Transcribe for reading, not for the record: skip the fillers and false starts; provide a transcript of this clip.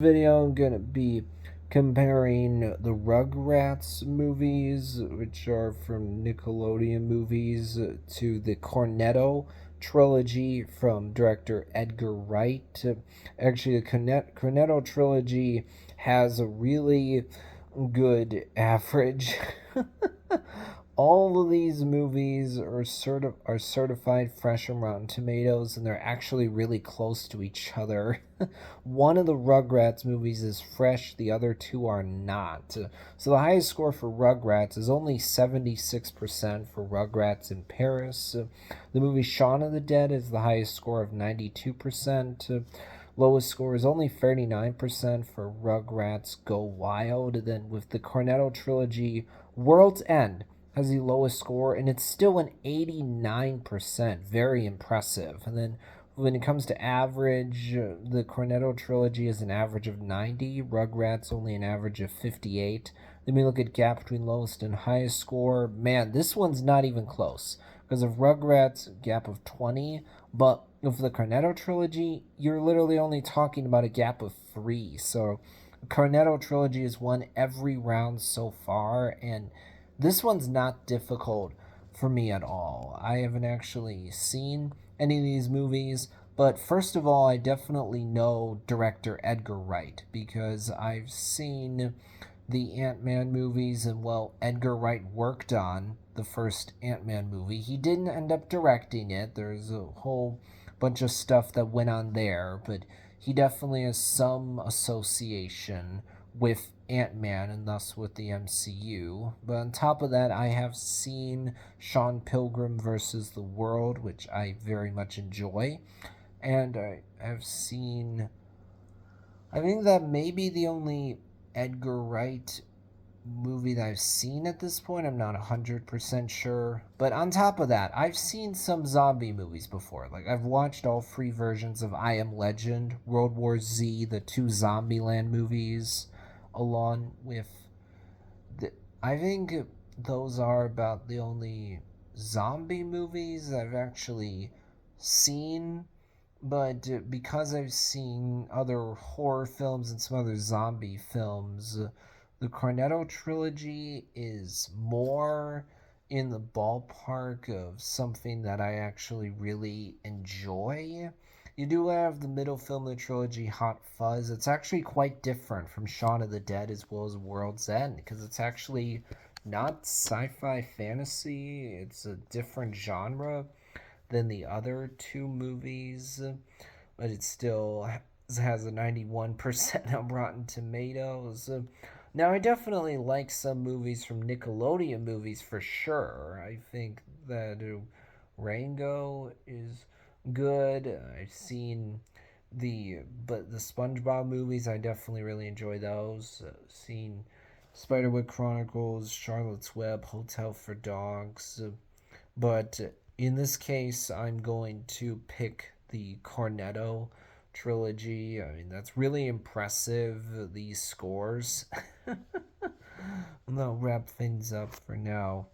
Video I'm gonna be comparing the Rugrats movies, which are from Nickelodeon movies, to the Cornetto trilogy from director Edgar Wright. Actually, the Cornetto trilogy has a really good average. All of these movies are certified fresh on Rotten Tomatoes, and they're actually really close to each other. One of the Rugrats movies is fresh, the other two are not. So the highest score for Rugrats is only 76% for Rugrats in Paris. The movie Shaun of the Dead is the highest score of 92%. Lowest score is only 39% for Rugrats Go Wild. Then with the Cornetto trilogy, World's End has the lowest score, and it's still an 89%. Very impressive. And then when it comes to average, the Cornetto trilogy is an average of 90, Rugrats only an average of 58. Then we look at gap between lowest and highest score. Man, this one's not even close because of Rugrats, gap of 20. But with the Cornetto trilogy, you're literally only talking about a gap of 3. So Cornetto trilogy has won every round so far, and this one's not difficult for me at all. I haven't actually seen any of these movies, but first of all, I definitely know director Edgar Wright because I've seen the Ant-Man movies, and well, Edgar Wright worked on the first Ant-Man movie. He didn't end up directing it. There's a whole bunch of stuff that went on there, but he definitely has some association with Ant-Man and thus with the MCU. But on top of that, I have seen Sean Pilgrim versus the World, which I very much enjoy. And I have seen, I think that may be the only Edgar Wright movie that I've seen at this point. I'm not 100% sure. But on top of that, I've seen some zombie movies before. Like, I've watched all 3 versions of I Am Legend, World War Z, the 2 Zombieland movies, along with the. I think those are about the only zombie movies I've actually seen. But because I've seen other horror films and some other zombie films, the Cornetto trilogy is more in the ballpark of something that I actually really enjoy. You do have the middle film of the trilogy, Hot Fuzz. It's actually quite different from Shaun of the Dead as well as World's End because it's actually not sci fi fantasy, it's a different genre than the other 2 movies, but it still has a 91% on Rotten Tomatoes. Now, I definitely like some movies from Nickelodeon movies for sure. I think that Rango is good. I've seen the SpongeBob movies. I definitely really enjoy those. Seen Spiderwick Chronicles, Charlotte's Web, Hotel for Dogs, but in this case, I'm going to pick the Cornetto trilogy. I mean, that's really impressive, these scores. I'll wrap things up for now.